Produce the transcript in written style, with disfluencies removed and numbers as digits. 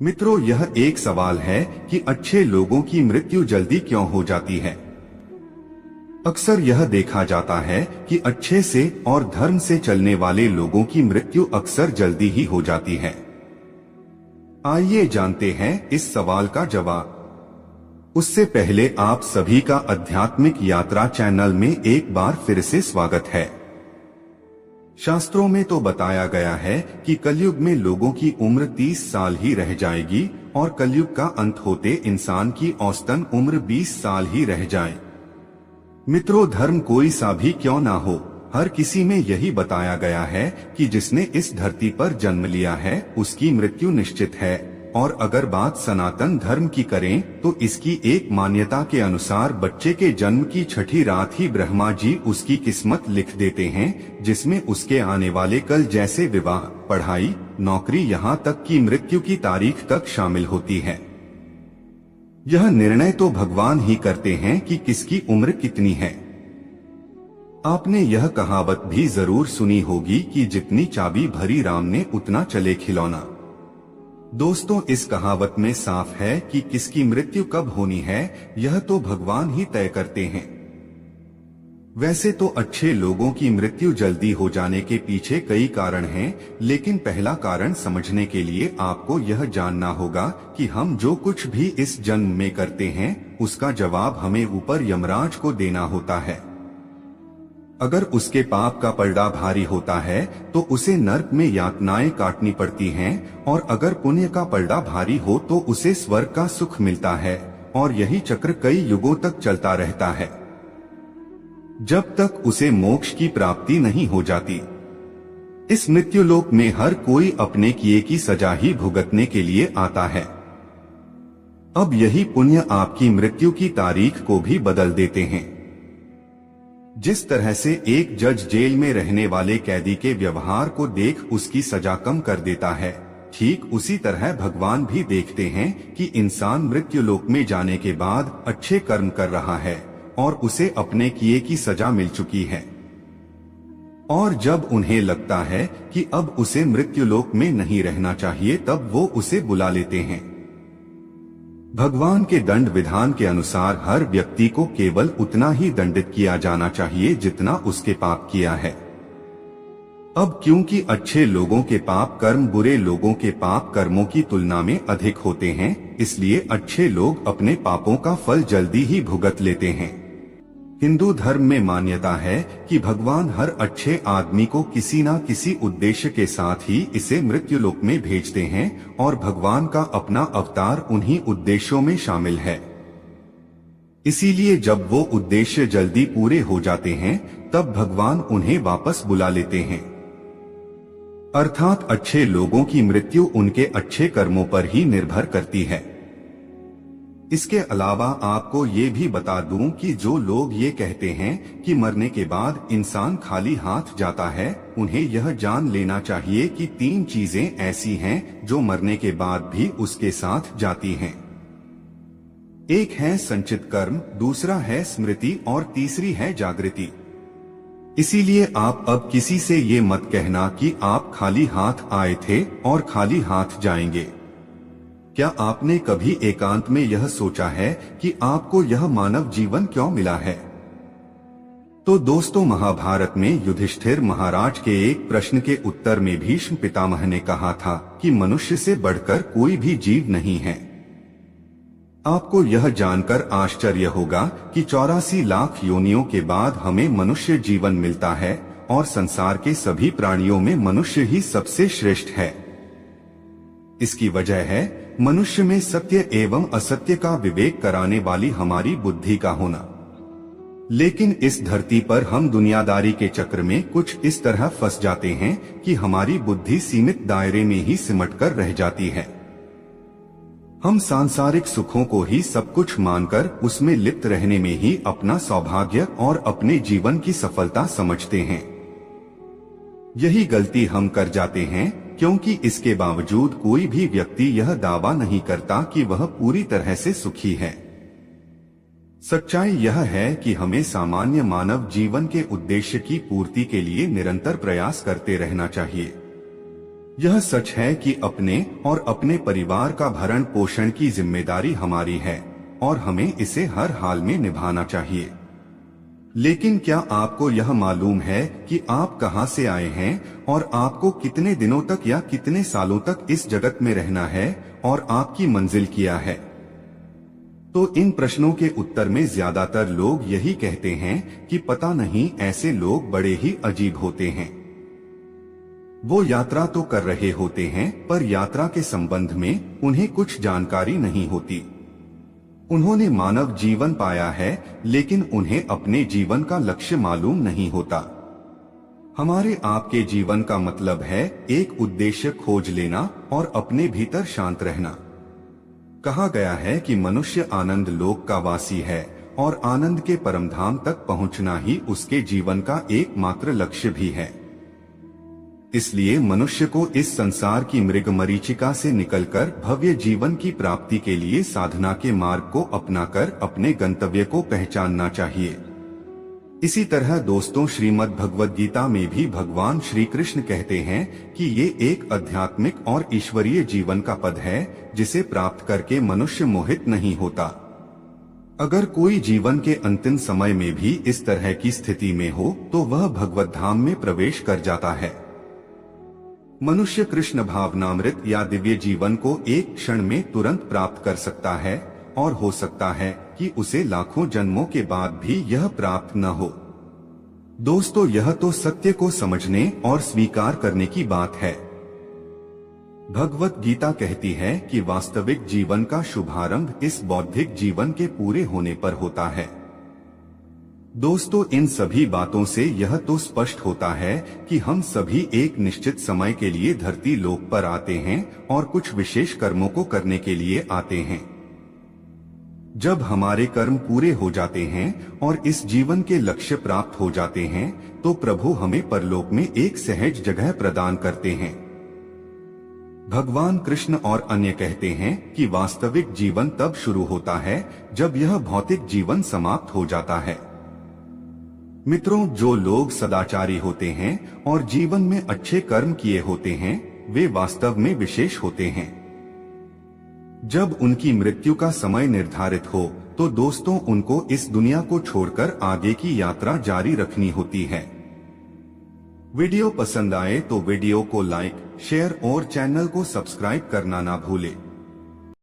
मित्रों, यह एक सवाल है कि अच्छे लोगों की मृत्यु जल्दी क्यों हो जाती है। अक्सर यह देखा जाता है कि अच्छे से और धर्म से चलने वाले लोगों की मृत्यु अक्सर जल्दी ही हो जाती है। आइए जानते हैं इस सवाल का जवाब। उससे पहले आप सभी का आध्यात्मिक यात्रा चैनल में एक बार फिर से स्वागत है। शास्त्रों में तो बताया गया है कि कलयुग में लोगों की उम्र 30 साल ही रह जाएगी और कलयुग का अंत होते इंसान की औसतन उम्र 20 साल ही रह जाए। मित्रों, धर्म कोई सा भी क्यों ना हो, हर किसी में यही बताया गया है कि जिसने इस धरती पर जन्म लिया है उसकी मृत्यु निश्चित है। और अगर बात सनातन धर्म की करें तो इसकी एक मान्यता के अनुसार बच्चे के जन्म की छठी रात ही ब्रह्मा जी उसकी किस्मत लिख देते हैं, जिसमें उसके आने वाले कल जैसे विवाह, पढ़ाई, नौकरी, यहाँ तक कि मृत्यु की तारीख तक शामिल होती है। यह निर्णय तो भगवान ही करते हैं कि किसकी उम्र कितनी है। आपने यह कहावत भी जरूर सुनी होगी कि जितनी चाबी भरी राम ने उतना चले खिलौना। दोस्तों, इस कहावत में साफ है कि किसकी मृत्यु कब होनी है यह तो भगवान ही तय करते हैं। वैसे तो अच्छे लोगों की मृत्यु जल्दी हो जाने के पीछे कई कारण हैं, लेकिन पहला कारण समझने के लिए आपको यह जानना होगा कि हम जो कुछ भी इस जन्म में करते हैं उसका जवाब हमें ऊपर यमराज को देना होता है। अगर उसके पाप का पलड़ा भारी होता है तो उसे नरक में यातनाएं काटनी पड़ती हैं, और अगर पुण्य का पलड़ा भारी हो तो उसे स्वर्ग का सुख मिलता है। और यही चक्र कई युगों तक चलता रहता है, जब तक उसे मोक्ष की प्राप्ति नहीं हो जाती। इस मृत्युलोक में हर कोई अपने किए की सजा ही भुगतने के लिए आता है। अब यही पुण्य आपकी मृत्यु की तारीख को भी बदल देते हैं। जिस तरह से एक जज जेल में रहने वाले कैदी के व्यवहार को देख उसकी सजा कम कर देता है, ठीक उसी तरह भगवान भी देखते हैं कि इंसान मृत्युलोक में जाने के बाद अच्छे कर्म कर रहा है और उसे अपने किए की सजा मिल चुकी है। और जब उन्हें लगता है कि अब उसे मृत्युलोक में नहीं रहना चाहिए, तब वो उसे बुला लेते हैं। भगवान के दंड विधान के अनुसार हर व्यक्ति को केवल उतना ही दंडित किया जाना चाहिए जितना उसके पाप किया है। अब क्योंकि अच्छे लोगों के पाप कर्म बुरे लोगों के पाप कर्मों की तुलना में अधिक होते हैं, इसलिए अच्छे लोग अपने पापों का फल जल्दी ही भुगत लेते हैं। हिंदू धर्म में मान्यता है कि भगवान हर अच्छे आदमी को किसी न किसी उद्देश्य के साथ ही इसे मृत्युलोक में भेजते हैं, और भगवान का अपना अवतार उन्हीं उद्देश्यों में शामिल है। इसीलिए जब वो उद्देश्य जल्दी पूरे हो जाते हैं तब भगवान उन्हें वापस बुला लेते हैं। अर्थात अच्छे लोगों की मृत्यु उनके अच्छे कर्मों पर ही निर्भर करती है। इसके अलावा आपको ये भी बता दूं कि जो लोग ये कहते हैं कि मरने के बाद इंसान खाली हाथ जाता है, उन्हें यह जान लेना चाहिए कि 3 चीजें ऐसी हैं जो मरने के बाद भी उसके साथ जाती हैं। एक है संचित कर्म, दूसरा है स्मृति और तीसरी है जागृति। इसीलिए आप अब किसी से ये मत कहना कि आप खाली हाथ आए थे और खाली हाथ जाएंगे। क्या आपने कभी एकांत में यह सोचा है कि आपको यह मानव जीवन क्यों मिला है? तो दोस्तों, महाभारत में युधिष्ठिर महाराज के एक प्रश्न के उत्तर में भीष्म पितामह ने कहा था कि मनुष्य से बढ़कर कोई भी जीव नहीं है। आपको यह जानकर आश्चर्य होगा कि 84 लाख योनियों के बाद हमें मनुष्य जीवन मिलता है, और संसार के सभी प्राणियों में मनुष्य ही सबसे श्रेष्ठ है। इसकी वजह है मनुष्य में सत्य एवं असत्य का विवेक कराने वाली हमारी बुद्धि का होना। लेकिन इस धरती पर हम दुनियादारी के चक्र में कुछ इस तरह फंस जाते हैं कि हमारी बुद्धि सीमित दायरे में ही सिमटकर रह जाती है। हम सांसारिक सुखों को ही सब कुछ मानकर उसमें लिप्त रहने में ही अपना सौभाग्य और अपने जीवन की सफलता समझते हैं। यही गलती हम कर जाते हैं, क्योंकि इसके बावजूद कोई भी व्यक्ति यह दावा नहीं करता कि वह पूरी तरह से सुखी है। सच्चाई यह है कि हमें सामान्य मानव जीवन के उद्देश्य की पूर्ति के लिए निरंतर प्रयास करते रहना चाहिए। यह सच है कि अपने और अपने परिवार का भरण पोषण की जिम्मेदारी हमारी है और हमें इसे हर हाल में निभाना चाहिए। लेकिन क्या आपको यह मालूम है कि आप कहां से आए हैं और आपको कितने दिनों तक या कितने सालों तक इस जगत में रहना है और आपकी मंजिल क्या है? तो इन प्रश्नों के उत्तर में ज्यादातर लोग यही कहते हैं कि पता नहीं, ऐसे लोग बड़े ही अजीब होते हैं। वो यात्रा तो कर रहे होते हैं पर यात्रा के संबंध में उन्हें कुछ जानकारी नहीं होती। उन्होंने मानव जीवन पाया है लेकिन उन्हें अपने जीवन का लक्ष्य मालूम नहीं होता। हमारे आपके जीवन का मतलब है एक उद्देश्य खोज लेना और अपने भीतर शांत रहना। कहा गया है कि मनुष्य आनंद लोक का वासी है और आनंद के परमधाम तक पहुंचना ही उसके जीवन का एकमात्र लक्ष्य भी है। इसलिए मनुष्य को इस संसार की मृग मरीचिका से निकलकर भव्य जीवन की प्राप्ति के लिए साधना के मार्ग को अपनाकर अपने गंतव्य को पहचानना चाहिए। इसी तरह दोस्तों, श्रीमद् भगवद गीता में भी भगवान श्री कृष्ण कहते हैं कि ये एक आध्यात्मिक और ईश्वरीय जीवन का पद है जिसे प्राप्त करके मनुष्य मोहित नहीं होता। अगर कोई जीवन के अंतिम समय में भी इस तरह की स्थिति में हो तो वह भगवत धाम में प्रवेश कर जाता है। मनुष्य कृष्ण भावनामृत या दिव्य जीवन को एक क्षण में तुरंत प्राप्त कर सकता है और हो सकता है कि उसे लाखों जन्मों के बाद भी यह प्राप्त न हो। दोस्तों, यह तो सत्य को समझने और स्वीकार करने की बात है। भगवत गीता कहती है कि वास्तविक जीवन का शुभारंभ इस बौद्धिक जीवन के पूरे होने पर होता है। दोस्तों, इन सभी बातों से यह तो स्पष्ट होता है कि हम सभी एक निश्चित समय के लिए धरती लोक पर आते हैं और कुछ विशेष कर्मों को करने के लिए आते हैं। जब हमारे कर्म पूरे हो जाते हैं और इस जीवन के लक्ष्य प्राप्त हो जाते हैं तो प्रभु हमें परलोक में एक सहज जगह प्रदान करते हैं। भगवान कृष्ण और अन्य कहते हैं कि वास्तविक जीवन तब शुरू होता है जब यह भौतिक जीवन समाप्त हो जाता है। मित्रों, जो लोग सदाचारी होते हैं और जीवन में अच्छे कर्म किए होते हैं वे वास्तव में विशेष होते हैं। जब उनकी मृत्यु का समय निर्धारित हो तो दोस्तों उनको इस दुनिया को छोड़कर आगे की यात्रा जारी रखनी होती है। वीडियो पसंद आए तो वीडियो को लाइक, शेयर और चैनल को सब्सक्राइब करना ना भूलें।